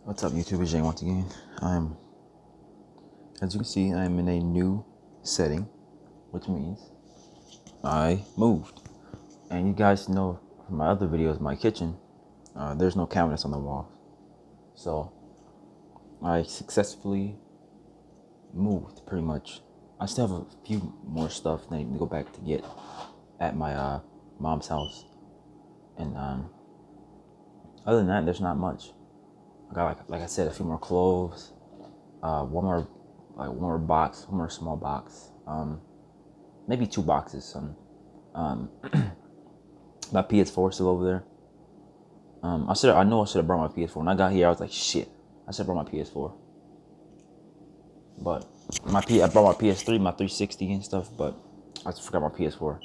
What's up, YouTube? It's Jay once again. As you can see, I'm in a new setting, which means I moved. And you guys know from my other videos, my kitchen, there's no cabinets on the walls. So I successfully moved, pretty much. I still have a few more stuff that I need to go back to get at my mom's house. And other than that, there's not much. I got, like I said, a few more clothes, one more box, one more small box, maybe 2 boxes. My PS4 still over there. I know I should have brought my PS4. When I got here, I was like, shit, I should have brought my PS4. But I brought my PS3, my 360 and stuff, but I just forgot my PS4.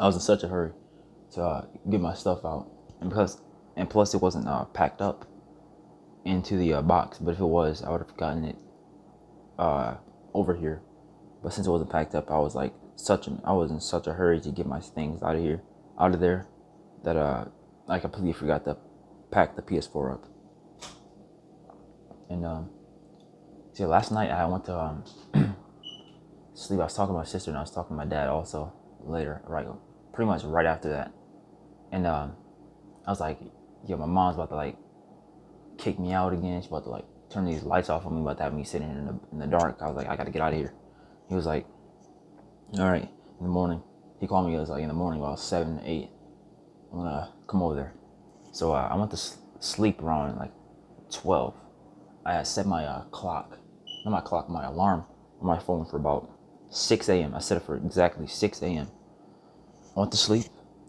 I was in such a hurry to get my stuff out, and plus it wasn't packed up into the box. But if it was, I would have gotten it over here. But since it wasn't packed up, I was in such a hurry to get my things out of there, that I completely forgot to pack the PS4 up. And see, last night I went to sleep. I was talking to my sister and I was talking to my dad also later, right, pretty much right after that. And I was like, yo, my mom's about to like kick me out again. She's about to like turn these lights off on me, about to have me sitting in the dark. I was like, I gotta get out of here. He was like, all right, in the morning. He called me, it was like in the morning, about 7, 8. I'm gonna come over there. So I went to sleep around like 12. I had set my my alarm on my phone for about 6 a.m. I set it for exactly 6 a.m. I went to sleep.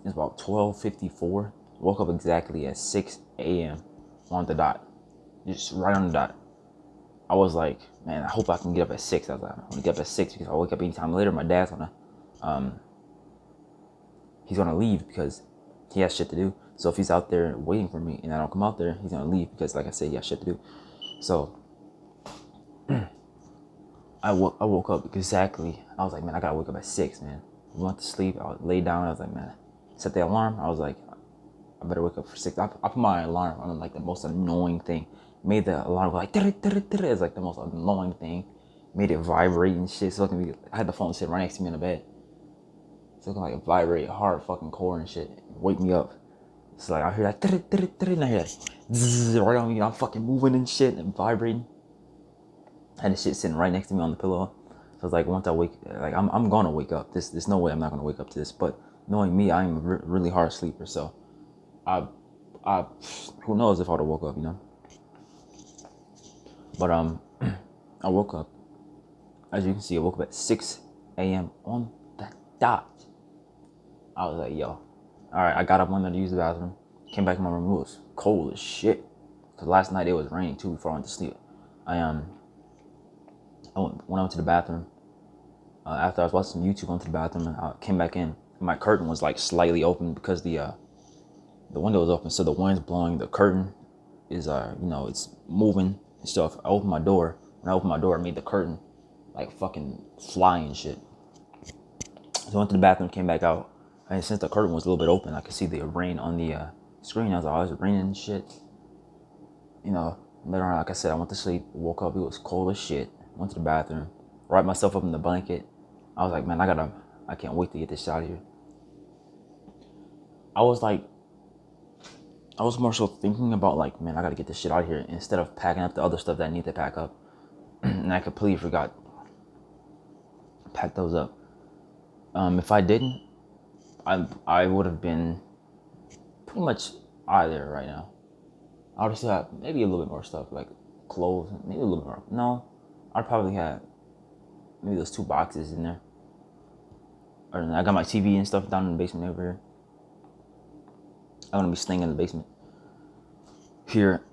It's about 12:54. Woke up exactly at 6 a.m. on the dot. Just right on the dot. I was like, man, I hope I can get up at 6. I was like, I'm gonna get up at 6 because if I wake up anytime later, my dad's he's gonna leave because he has shit to do. So if he's out there waiting for me and I don't come out there, he's gonna leave because, like I said, he has shit to do. So I woke up exactly. I was like, man, I gotta wake up at 6, man. I went to sleep. I laid down. I was like, man, set the alarm. I was like, I better wake up for 6. I put my alarm on like the most annoying thing. Made the alarm go like, it's like the most annoying thing. Made it vibrate and shit. So I had the phone sitting right next to me in the bed. So it can like vibrate hard fucking core and shit. Wake me up. It's like I hear that, and I hear that zzz, right on me. I'm fucking moving and shit and vibrating. I had the shit sitting right next to me on the pillow. So it's like once I wake, like I'm gonna wake up. There's no way I'm not gonna wake up to this. But knowing me, I'm a really hard sleeper. So I who knows if I would have woke up, you know. But I woke up. As you can see, I woke up at 6 a.m. on the dot. I was like, yo, all right. I got up, went there to use the bathroom. Came back in my room. It was cold as shit. Cause last night it was raining too before I went to sleep. When I went to the bathroom, after I was watching some YouTube, I went to the bathroom and I came back in. My curtain was like slightly open because the window was open, so the wind's blowing. The curtain is it's moving and stuff. I opened my door. When I opened my door, I made the curtain like fucking fly and shit. So I went to the bathroom, came back out, and since the curtain was a little bit open, I could see the rain on the screen. I was like, oh, it's raining and shit. You know, later on, like I said, I went to sleep, woke up, it was cold as shit. Went to the bathroom, wrapped myself up in the blanket. I was like, man, I can't wait to get this shit out of here. I was more so thinking about like, man, I gotta get this shit out of here instead of packing up the other stuff that I need to pack up. And I completely forgot to pack those up. If I didn't, I would have been pretty much out of there right now. I would still have maybe a little bit more stuff, like clothes, maybe a little bit more. No, I'd probably have maybe those 2 boxes in there. Or I got my TV and stuff down in the basement over here. I'm gonna be staying in the basement. Here,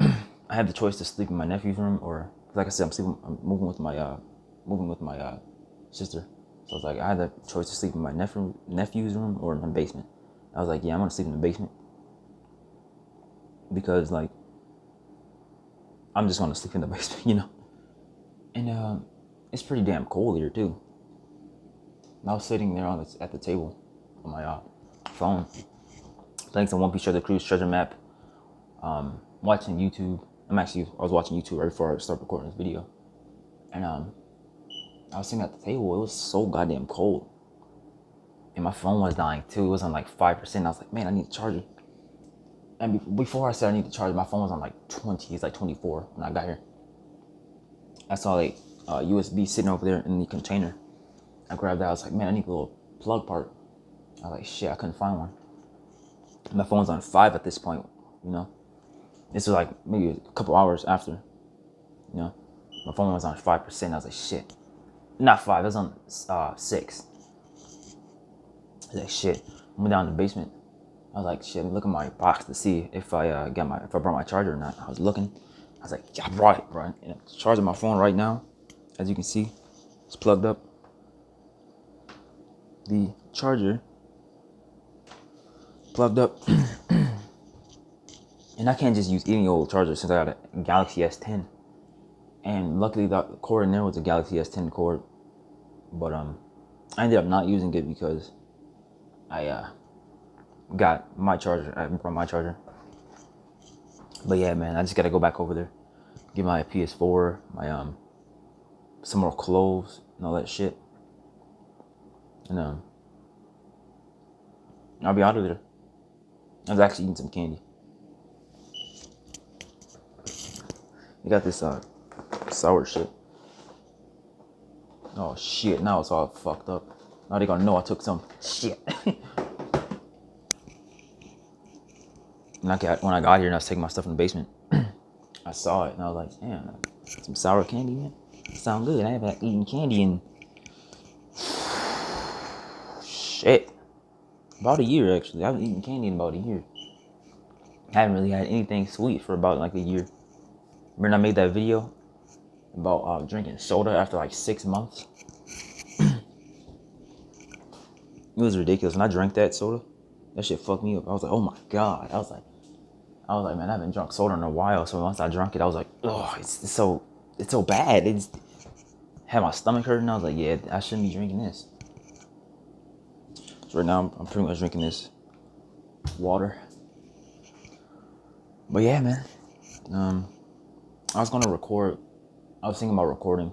I have the choice to sleep in my nephew's room, or like I said, I'm moving with my sister. So it's like I had the choice to sleep in my nephew's room or in the basement. I was like, yeah, I'm gonna sleep in the basement because like I'm just gonna sleep in the basement, you know. And it's pretty damn cold here too. And I was sitting there at the table on my phone, playing some One Piece Treasure Cruise treasure map. watching YouTube. I was watching YouTube right before I started recording this video. And I was sitting at the table. It was so goddamn cold. And my phone was dying too. It was on like 5%. I was like, man, I need to charge it. And before I said I need to charge it, my phone was on like 20. It's like 24 when I got here. I saw like USB sitting over there in the container. I grabbed that. I was like, man, I need a little plug part. I was like, shit, I couldn't find one. My phone's on 5 at this point, you know. This was like maybe a couple hours after, you know. My phone was on 5%. I was like, shit. Not 5, it was on 6. I was like, shit. I went down to the basement. I was like, shit, look at my box to see if I brought my charger or not. I was looking. I was like, yeah, I brought it, bro. And I'm charging my phone right now. As you can see, it's plugged up. The charger plugged up. And I can't just use any old charger since I got a Galaxy S10. And luckily the cord in there was a Galaxy S10 cord. But I ended up not using it because I got my charger. I brought my charger. But yeah, man, I just gotta go back over there, get my PS4, my some more clothes and all that shit. And I'll be out of there. I was actually eating some candy. They got this sour shit. Oh shit, now it's all fucked up. Now they gonna know I took some shit. When I got here and I was taking my stuff in the basement, I saw it and I was like, damn, some sour candy, man. Sound good. I haven't eaten candy in shit. About a year, actually. I haven't eaten candy in about a year. I haven't really had anything sweet for about like a year. Remember I made that video about drinking soda after like 6 months? It was ridiculous. When I drank that soda, that shit fucked me up. I was like, oh my God. I was like, man, I haven't drunk soda in a while. So once I drank it, I was like, oh, it's so bad. It just had my stomach hurting. I was like, yeah, I shouldn't be drinking this. So right now, I'm pretty much drinking this water. But yeah, man. I was thinking about recording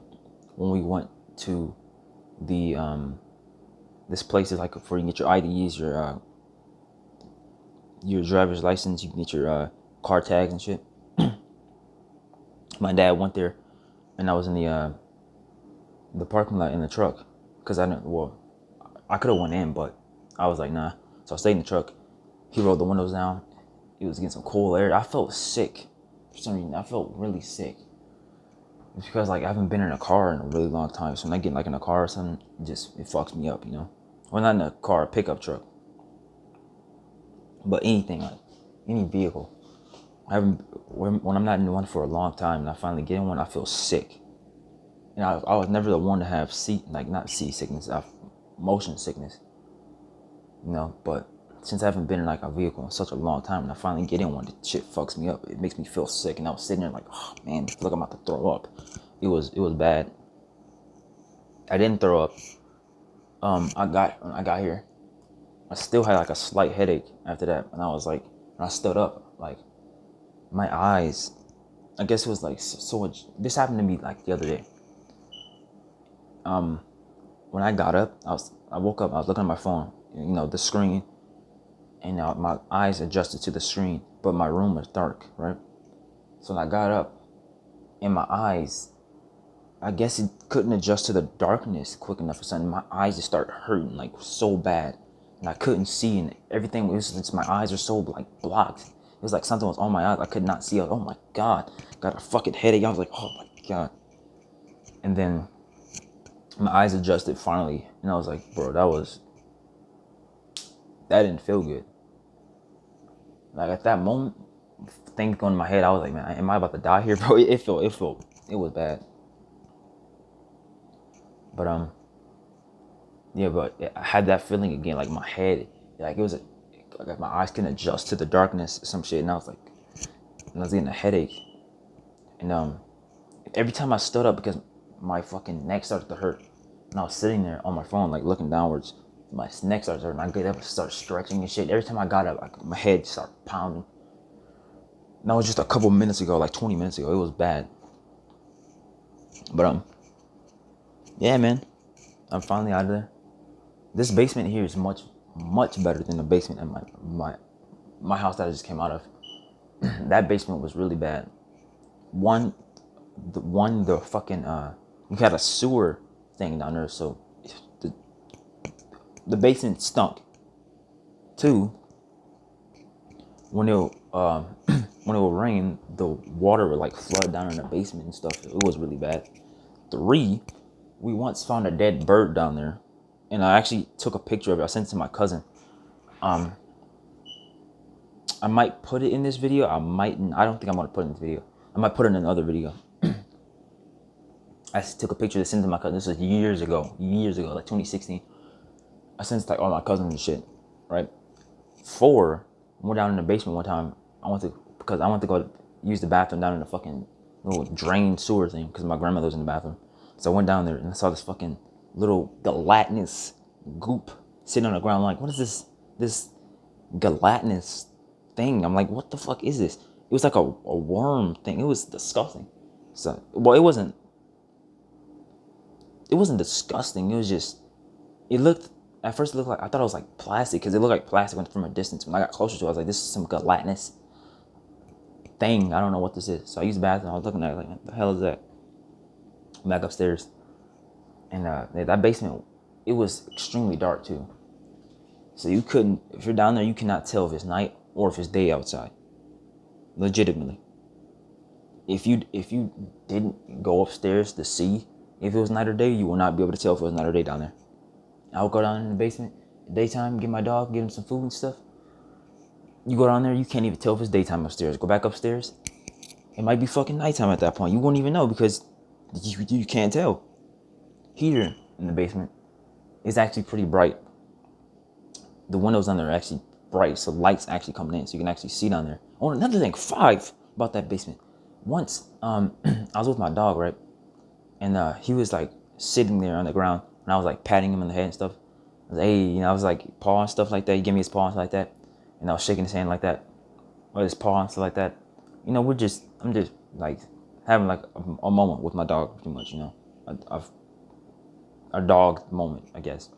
when we went to the this place is like where you can get your IDs, your driver's license, you can get your car tags and shit. My dad went there, and I was in the parking lot in the truck, because I could have went in, but I was like, nah. So I stayed in the truck. He rolled the windows down. He was getting some cool air. I felt sick. For some reason, I felt really sick. It's because like I haven't been in a car in a really long time. So when I get like in a car or something, it fucks me up, you know. Well, not in a car, a pickup truck, but anything, like any vehicle. When I'm not in one for a long time and I finally get in one, I feel sick. And I was never the one to have not seasickness, motion sickness, you know. But since I haven't been in like a vehicle in such a long time, and I finally get in one, the shit fucks me up. It makes me feel sick, and I was sitting there like, oh man, look, I'm about to throw up. It was bad. I didn't throw up. When I got here, I still had like a slight headache after that, and I was like, when I stood up, like my eyes, I guess it was like so much. This happened to me like the other day. When I got up, I woke up, I was looking at my phone, you know, the screen, and my eyes adjusted to the screen, but my room was dark, right? So when I got up, and my eyes, I guess it couldn't adjust to the darkness quick enough or something. My eyes just started hurting like so bad, and I couldn't see, and everything was just, my eyes are so like blocked. It was like something was on my eyes. I could not see. I was, oh my God, got a fucking headache. I was like, oh my God. And then my eyes adjusted finally, and I was like, bro, that didn't feel good. Like at that moment, things going in my head, I was like, man, am I about to die here, bro? It was bad. But yeah, but I had that feeling again, like my head, like it was like my eyes couldn't adjust to the darkness or some shit, and I was getting a headache, and every time I stood up, because my fucking neck started to hurt, and I was sitting there on my phone, like looking downwards, my neck started hurting, I get up and start stretching and shit. Every time I got up, my head started pounding, That was just a couple minutes ago, like 20 minutes ago. It was bad. But yeah, man, I'm finally out of there. This basement here is much better than the basement in my house that I just came out of. That basement was really bad. The fucking we had a sewer thing down there, so the basement stunk. Two, when it when it would rain, the water would like flood down in the basement and stuff. It was really bad. Three, we once found a dead bird down there, and I actually took a picture of it. I sent it to my cousin. I might put it in this video. I don't think I'm gonna put it in this video. I might put it in another video. I took a picture to send to my cousin. This was years ago, like 2016. I sent it to like all my cousins and shit, right? 4, went down in the basement one time. I went to go use the bathroom down in the fucking little drain sewer thing because my grandmother was in the bathroom. So I went down there and I saw this fucking little gelatinous goop sitting on the ground. I'm like, what is this gelatinous thing? I'm like, what the fuck is this? It was like a worm thing. It was disgusting. So, well, it wasn't disgusting. It was just, at first it looked like, I thought it was like plastic because it looked like plastic from a distance. When I got closer to it, I was like, this is some gelatinous thing. I don't know what this is. So I used the bathroom. I was looking at it like, what the hell is that? I'm back upstairs. And that basement, it was extremely dark too. So if you're down there, you cannot tell if it's night or if it's day outside. Legitimately. If you didn't go upstairs to see if it was night or day, you will not be able to tell if it was night or day down there. I would go down in the basement, daytime, get my dog, get him some food and stuff. You go down there, you can't even tell if it's daytime upstairs. Go back upstairs, it might be fucking nighttime at that point. You won't even know because you can't tell. Heater in the basement is actually pretty bright. The windows down there are actually bright, so light's actually coming in, so you can actually see down there. Oh, another thing, 5 about that basement. Once, I was with my dog, right? And he was like sitting there on the ground, and I was like patting him on the head and stuff. I was like, hey, I was like paw and stuff like that. He gave me his paw and stuff like that, and I was shaking his hand like that, or his paw and stuff like that. I'm just like having like a moment with my dog, pretty much. A dog moment, I guess.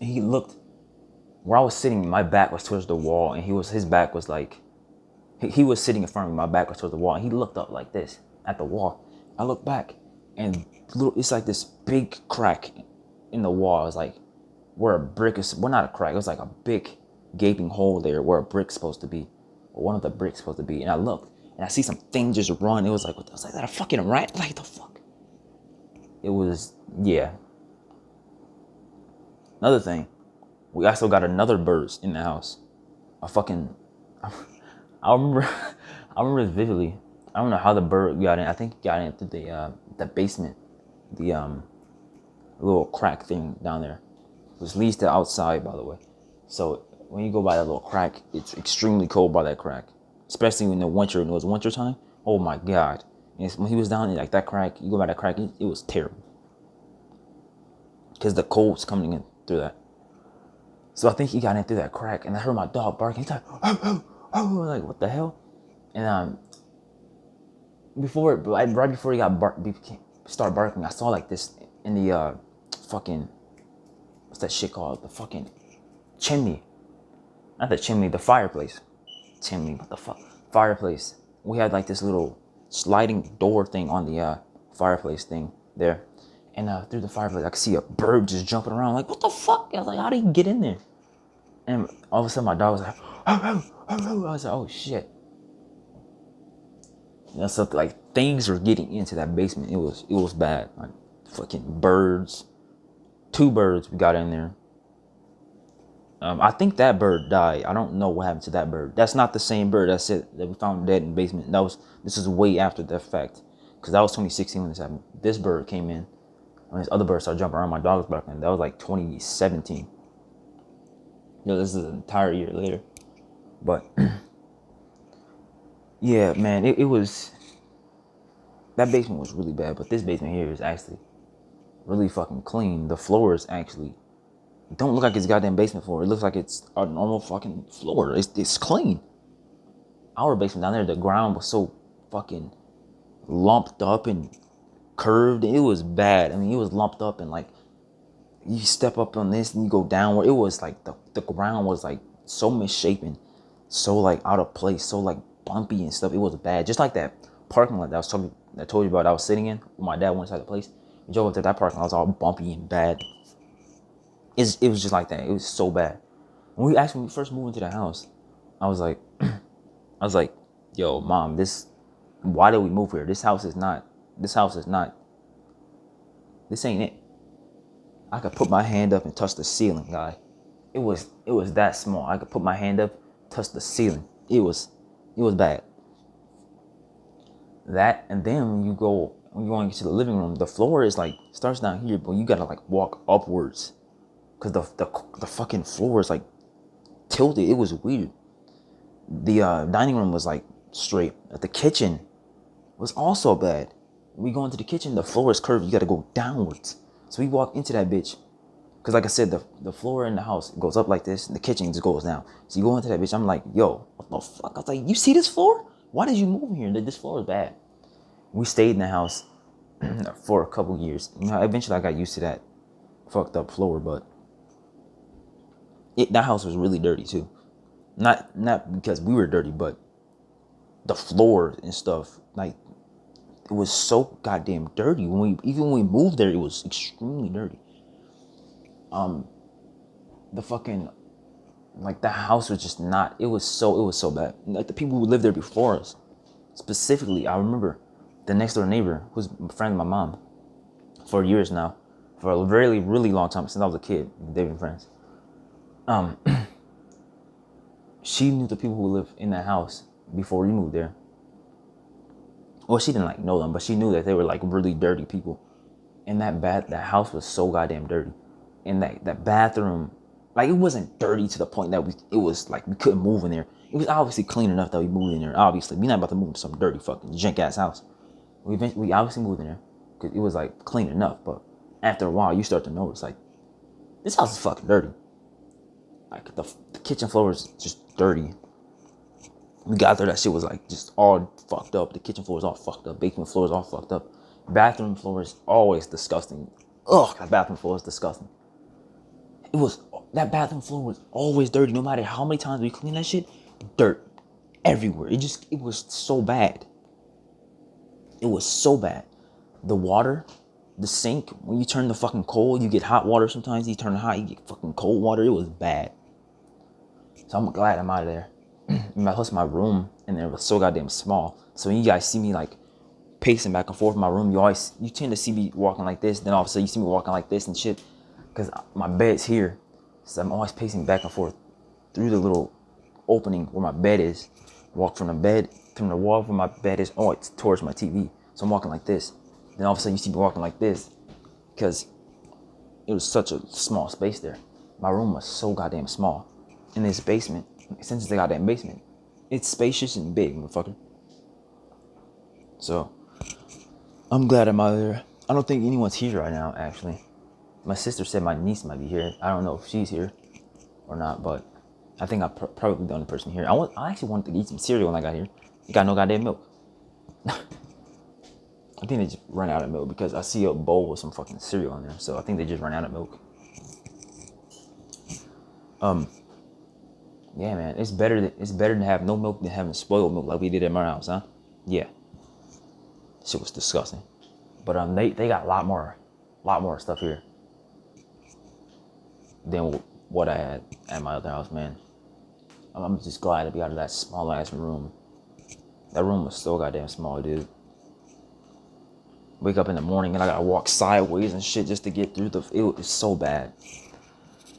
And he looked where I was sitting. My back was towards the wall, and his back was like he was sitting in front of me. My back was towards the wall, and he looked up like this at the wall. I looked back, and it's like this big crack in the wall. It was like where a brick is. Well, not a crack. It was like a big gaping hole there where a brick's supposed to be, or one of the bricks supposed to be. And I looked, and I see some thing just run. It was like, what? I was like, is that a fucking rat? Like, the fuck? It was, yeah. Another thing, we also got another bird in the house. I remember this vividly. I don't know how the bird got in. I think it got in through the basement, the little crack thing down there, which leads to outside, by the way. So when you go by that little crack, it's extremely cold by that crack, especially in the winter. When it was winter time, oh my god! And when he was down in like that crack, you go by that crack, it was terrible because the cold's coming in through that. So I think he got in through that crack, and I heard my dog barking. He's like, oh, oh, oh, like what the hell? And right before he started barking, I saw like this in the fucking, what's that shit called? The fucking chimney. Not the chimney, the fireplace. Chimney, what the fuck? Fireplace. We had like this little sliding door thing on the fireplace thing there. And through the fireplace, I could see a bird just jumping around. Like, what the fuck? I was like, how did he get in there? And all of a sudden, my dog was like, oh, oh, oh, oh. I was like, oh, shit. So, like, things were getting into that basement. It was bad. Like, fucking birds. 2 birds we got in there. I think that bird died. I don't know what happened to that bird. That's not the same bird that we found dead in the basement. This is way after the fact. Because that was 2016 when this happened. This bird came in. When this other bird started jumping around, my dog was barking. That was like 2017. This is an entire year later. But yeah, man, it was, that basement was really bad. But this basement here is actually really fucking clean. The floors actually don't look like it's a goddamn basement floor. It looks like it's a normal fucking floor. It's clean. our basement down there, the ground was so fucking lumped up and curved. It was bad. I mean, it was lumped up and like you step up on this and you go downward. It was like the ground was like so misshapen, so like out of place, so like bumpy and stuff. It was bad. Just like that parking lot that I told you about. I was sitting in when my dad went inside the place. We drove up to that parking lot. It was all bumpy and bad. It was just like that. It was so bad. When we first moved into the house, I was like, yo, mom, why did we move here? This ain't it. I could put my hand up and touch the ceiling, guy. It was that small. I could put my hand up, touch the ceiling. It was bad. That, and then when you go into the living room, the floor is like starts down here, but you gotta like walk upwards, cause the fucking floor is like tilted. It was weird. The dining room was like straight. The kitchen was also bad. We go into the kitchen, the floor is curved. You gotta go downwards. So we walk into that bitch, cause like I said, the floor in the house goes up like this, and the kitchen just goes down. So you go into that bitch. I'm like, yo, what the fuck? I was like, you see this floor? Why did you move here? This floor is bad. We stayed in the house for a couple years. You know, eventually I got used to that fucked up floor, but that house was really dirty too. Not because we were dirty, but the floor and stuff, like, it was so goddamn dirty. When we moved there, it was extremely dirty. The fucking, like, the house was just not. It was so bad. Like, the people who lived there before us, specifically, I remember the next door neighbor, who's a friend of my mom, for years now, for a really, really long time, since I was a kid. They've been friends. She knew the people who lived in that house before we moved there. Well, she didn't like know them, but she knew that they were like really dirty people. And that house was so goddamn dirty. And that bathroom, like, it wasn't dirty to the point that it was like we couldn't move in there. It was obviously clean enough that we moved in there. Obviously, we're not about to move to some dirty fucking jank ass house. We obviously moved in there because it was like clean enough. But after a while, you start to notice, like, this house is fucking dirty. Like, the kitchen floor is just dirty. We got there, that shit was like just all fucked up. The kitchen floor is all fucked up. Basement floor is all fucked up. Bathroom floor is always disgusting. Ugh, that bathroom floor is disgusting. That bathroom floor was always dirty. No matter how many times we clean that shit, dirt everywhere. It was so bad. It was so bad. The water, the sink, when you turn the fucking cold, you get hot water sometimes. You turn it hot, you get fucking cold water. It was bad. So I'm glad I'm out of there. Plus my room in there was so goddamn small. So when you guys see me like pacing back and forth in my room, you tend to see me walking like this. Then all of a sudden you see me walking like this and shit. Because my bed's here. So I'm always pacing back and forth through the little opening where my bed is. Walk from the wall where my bed is, it's towards my TV. So I'm walking like this. Then all of a sudden you see me walking like this. Because it was such a small space there. My room was so goddamn small. In this basement, since it's a goddamn basement, it's spacious and big, motherfucker. So, I'm glad I'm out of there. I don't think anyone's here right now, actually. My sister said my niece might be here. I don't know if she's here or not, but I think I'm probably the only person here. I actually wanted to eat some cereal when I got here. You got no goddamn milk. I think they just ran out of milk because I see a bowl with some fucking cereal in there. So I think they just ran out of milk. Yeah, man, it's better to have no milk than having spoiled milk like we did at my house, huh? Yeah. Shit was disgusting. But they got a lot more stuff here than what I had at my other house, man. I'm just glad to be out of that small ass room. That room was so goddamn small, dude. Wake up in the morning and I gotta walk sideways and shit just to get through it was so bad.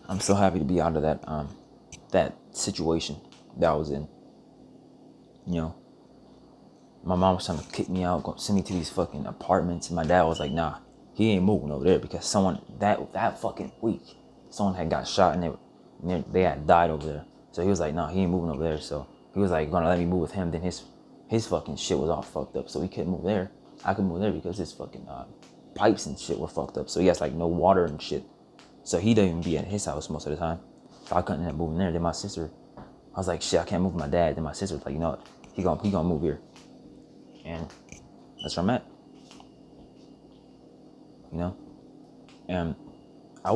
I'm so happy to be out of that situation that I was in. You know, my mom was trying to kick me out, send me to these fucking apartments, and my dad was like, nah, he ain't moving over there because someone that fucking week, someone had got shot and they had died over there. So he was like, nah, he ain't moving over there. So he was like gonna let me move with him. Then his fucking shit was all fucked up, so he couldn't move there. I could move there because his fucking pipes and shit were fucked up. So he has like no water and shit. So he didn't even be at his house most of the time. So I couldn't end up moving there. Then my sister, I was like, shit, I can't move with my dad. Then my sister was like, you know what? He gonna move here, and that's where I'm at. You know, and I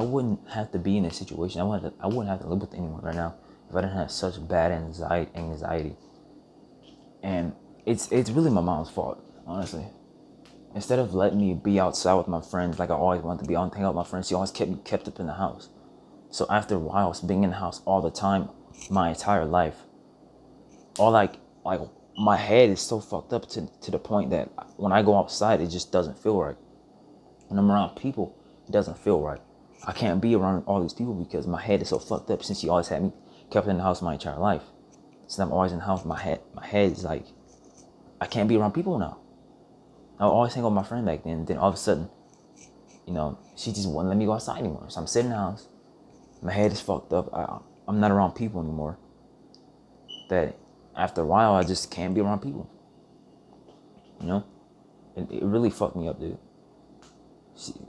wouldn't have to be in this situation. I wouldn't have to live with anyone right now if I didn't have such bad anxiety. And it's really my mom's fault, honestly. Instead of letting me be outside with my friends like I always wanted to be hang out with my friends, she always kept me kept up in the house. So after a while, being in the house all the time, my entire life, all like my head is so fucked up to the point that when I go outside, it just doesn't feel right. When I'm around people, it doesn't feel right. I can't be around all these people because my head is so fucked up since she always had me kept in the house my entire life. Since I'm always in the house, my head is like, I can't be around people now. I would always hang out with my friend back then. Then all of a sudden, you know, she just wouldn't let me go outside anymore. So I'm sitting in the house. My head is fucked up. I'm not around people anymore. That after a while, I just can't be around people. You know? It really fucked me up, dude.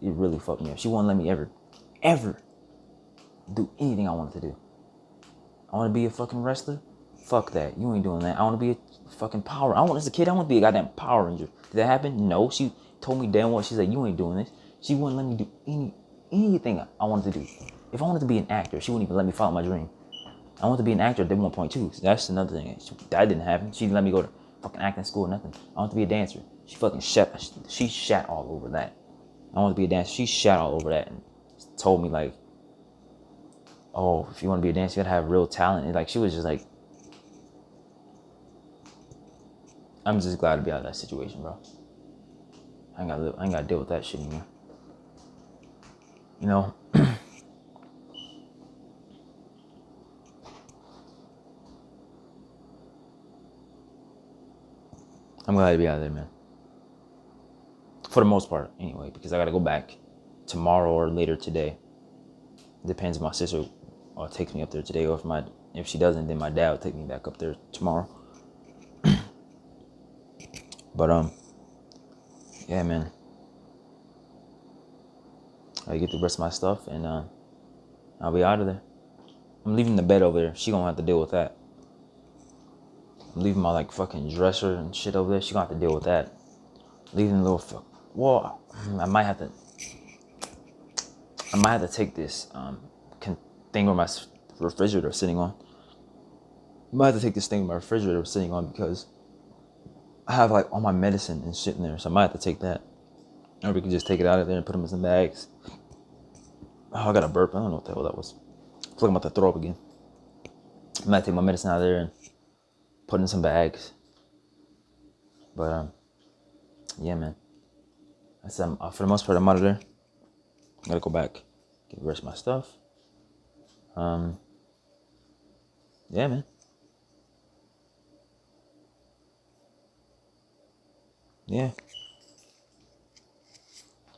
It really fucked me up. She wouldn't let me ever do anything I wanted to do. I want to be a fucking wrestler? Fuck that. You ain't doing that. I want to be a fucking power. As a kid, I want to be a goddamn Power Ranger. Did that happen? No. She told me damn well. She's like, you ain't doing this. She wouldn't let me do anything I wanted to do. If I wanted to be an actor, she wouldn't even let me follow my dream. I wanted to be an actor at one point too. So that's another thing. That didn't happen. She didn't let me go to fucking acting school or nothing. I wanted to be a dancer. She fucking shat all over that. I wanted to be a dancer. She shat all over that and told me like, oh, if you want to be a dancer, you gotta have real talent. And like, she was just like, I'm just glad to be out of that situation, bro. I ain't gotta deal with that shit anymore. You know? I'm glad to be out of there, man. For the most part, anyway, because I gotta go back tomorrow or later today. Depends if my sister takes me up there today, or if she doesn't, then my dad will take me back up there tomorrow. But yeah, man. I get the rest of my stuff and I'll be out of there. I'm leaving the bed over there. She gonna have to deal with that. I'm leaving my like fucking dresser and shit over there. She gonna have to deal with that. Leaving the little well, I might have to take this thing where my refrigerator is sitting on. I might have to take this thing where my refrigerator is sitting on because I have like all my medicine and shit in there, so I might have to take that. Or we can just take it out of there and put them in some bags. Oh, I got a burp. I don't know what the hell that was. I feel like I'm about to throw up again. I might take my medicine out of there and put it in some bags. But yeah, man. For the most part, I'm out of there. I gotta go back, get the rest of my stuff. Yeah, man. Yeah.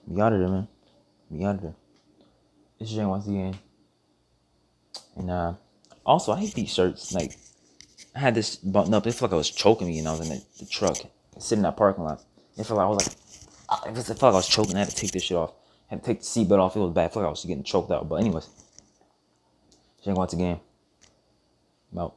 We out of there, man. We out of there. It's Jane once again. And also, I hate these shirts. Like, I had this buttoned up. It felt like I was choking me, and I was in the truck, sitting in that parking lot. It felt like I felt like I was choking. I had to take this shit off. I had to take the seatbelt off. It was bad. I felt like I was getting choked out. But anyways, Jane once again. I'm out.